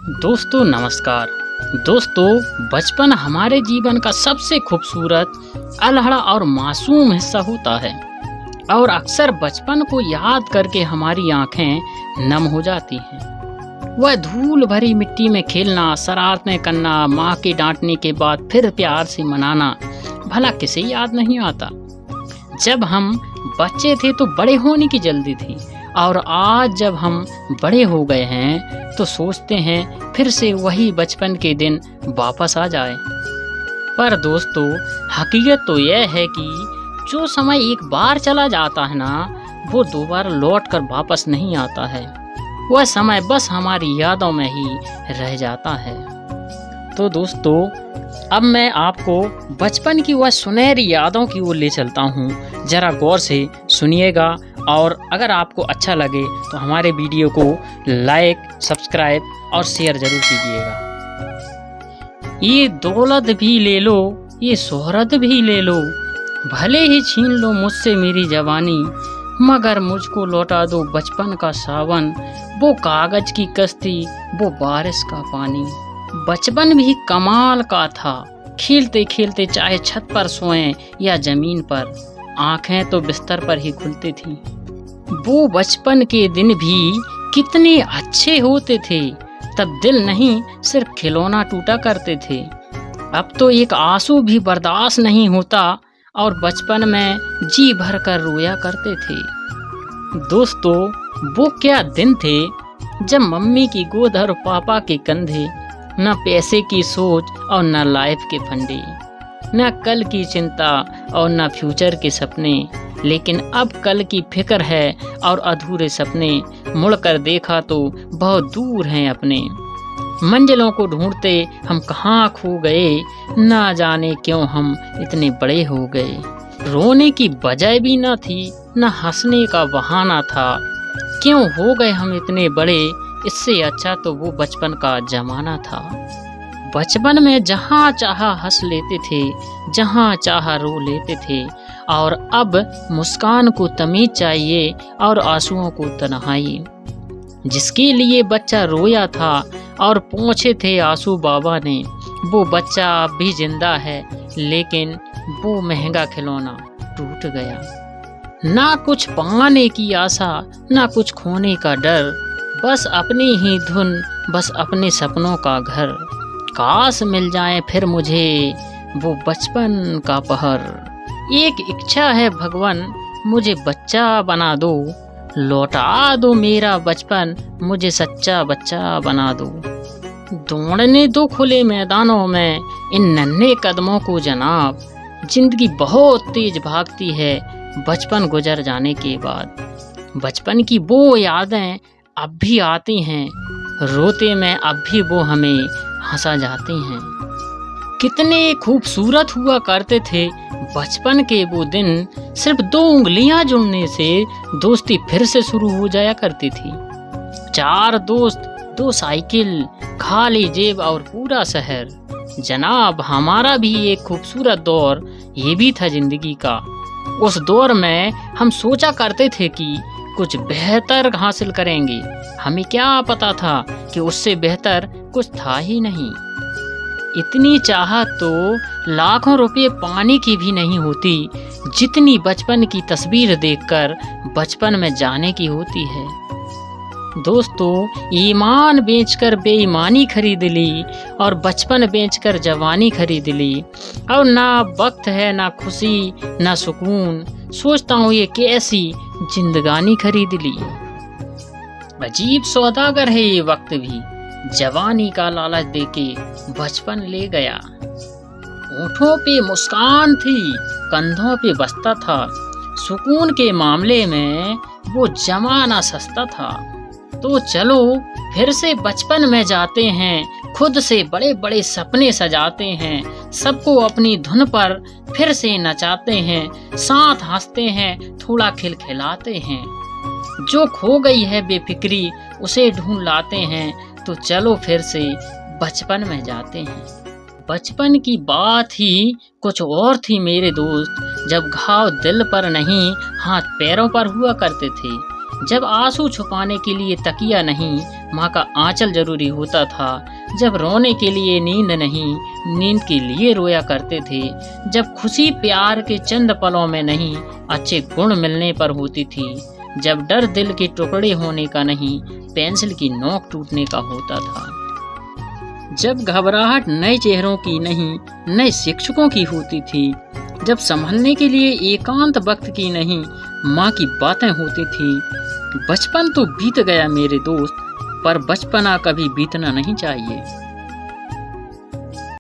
दोस्तों नमस्कार। दोस्तों, बचपन हमारे जीवन का सबसे खूबसूरत, अल्हड़ा और मासूम हिस्सा होता है और अक्सर बचपन को याद करके हमारी आंखें नम हो जाती हैं। वह धूल भरी मिट्टी में खेलना, शरारतें करना, माँ के डांटने के बाद फिर प्यार से मनाना, भला किसे याद नहीं आता। जब हम बच्चे थे तो बड़े होने की जल्दी थी और आज जब हम बड़े हो गए हैं तो सोचते हैं फिर से वही बचपन के दिन वापस आ जाए। पर दोस्तों, हकीकत तो यह है कि जो समय एक बार चला जाता है ना, वो दोबारा लौट कर वापस नहीं आता है। वह समय बस हमारी यादों में ही रह जाता है। तो दोस्तों, अब मैं आपको बचपन की वह सुनहरी यादों की ओर ले चलता हूँ। जरा गौर से सुनिएगा और अगर आपको अच्छा लगे तो हमारे वीडियो को लाइक, सब्सक्राइब और शेयर जरूर कीजिएगा। ये दौलत भी ले लो, ये शोहरत भी ले लो, भले ही छीन लो मुझसे मेरी जवानी, मगर मुझको लौटा दो बचपन का सावन, वो कागज की कश्ती, वो बारिश का पानी। बचपन भी कमाल का था, खेलते खेलते चाहे छत पर सोएं या जमीन पर, आंखें तो बिस्तर पर ही खुलती थी। वो बचपन के दिन भी कितने अच्छे होते थे। तब दिल नहीं, सिर्फ खिलौना टूटा करते थे। अब तो एक आंसू भी बर्दाश्त नहीं होता और बचपन में जी भर कर रोया करते थे। दोस्तों, वो क्या दिन थे जब मम्मी की गोद और पापा के कंधे, न पैसे की सोच और न लाइफ के फंडे, न कल की चिंता और न फ्यूचर के सपने। लेकिन अब कल की फिक्र है और अधूरे सपने, मुड़कर देखा तो बहुत दूर हैं अपने। मंजिलों को ढूंढते हम कहाँ खो गए, ना जाने क्यों हम इतने बड़े हो गए। रोने की वजह भी न थी, न हंसने का बहाना था। क्यों हो गए हम इतने बड़े, इससे अच्छा तो वो बचपन का जमाना था। बचपन में जहाँ चाहा हंस लेते थे, जहाँ चाहा रो लेते थे, और अब मुस्कान को तमीज चाहिए और आंसुओं को तन्हाई। जिसके लिए बच्चा रोया था और पहुँचे थे आंसू बाबा ने, वो बच्चा अब भी जिंदा है, लेकिन वो महंगा खिलौना टूट गया। ना कुछ पाने की आशा, ना कुछ खोने का डर, बस अपनी ही धुन, बस अपने सपनों का घर। काश मिल जाए फिर मुझे वो बचपन का पहर। एक इच्छा है भगवान, मुझे बच्चा बना दो, लौटा दो मेरा बचपन, मुझे सच्चा बच्चा बना दो। दौड़ने दो खुले मैदानों में इन नन्हे कदमों को जनाब, जिंदगी बहुत तेज भागती है बचपन गुजर जाने के बाद। बचपन की वो यादें अब भी आती हैं, रोते में अब भी वो हमें हंसा जाती हैं। कितने खूबसूरत हुआ करते थे बचपन के वो दिन। सिर्फ 2 उंगलियां जुड़ने से दोस्ती फिर से शुरू हो जाया करती थी। 4 दोस्त, 2 साइकिल, खाली जेब और पूरा शहर। जनाब, हमारा भी एक खूबसूरत दौर ये भी था जिंदगी का। उस दौर में हम सोचा करते थे कि कुछ बेहतर हासिल करेंगे। हमें क्या पता था कि उससे बेहतर कुछ था ही नहीं। इतनी चाहत तो लाखों रुपए पाने की भी नहीं होती, जितनी बचपन की तस्वीर देखकर बचपन में जाने की होती है। दोस्तों, ईमान बेचकर बेईमानी खरीद ली और बचपन बेचकर जवानी खरीद ली। और ना वक्त है, ना खुशी, ना सुकून। सोचता हूँ ये कैसी जिंदगानी खरीद ली। अजीब सौदागर है ये वक्त भी, जवानी का लालच देके बचपन ले गया। होठों पे मुस्कान थी, कंधों पे बस्ता था, सुकून के मामले में वो जमाना सस्ता था। तो चलो फिर से बचपन में जाते हैं, खुद से बड़े बड़े सपने सजाते हैं, सबको अपनी धुन पर फिर से नचाते हैं, साथ हंसते हैं, थोड़ा खिलखिलाते हैं। जो खो गई है बेफिक्री उसे ढूंढ लाते हैं। तो चलो फिर से बचपन में जाते हैं। बचपन की बात ही कुछ और थी मेरे दोस्त, जब घाव दिल पर नहीं हाथ पैरों पर हुआ करते थे। जब आंसू छुपाने के लिए तकिया नहीं, माँ का आंचल जरूरी होता था। जब रोने के लिए नींद नहीं, नींद के लिए रोया करते थे। जब खुशी प्यार के चंद पलों में नहीं, अच्छे गुण मिलने पर होती थी। जब डर दिल के टुकड़े होने का नहीं, पेंसिल की नोक टूटने का होता था। जब घबराहट नए चेहरों की नहीं, नए शिक्षकों की होती थी। जब संभलने के लिए एकांत वक्त की नहीं, माँ की बातें होती थी। बचपन तो बीत गया मेरे दोस्त, पर बचपना कभी बीतना नहीं चाहिए।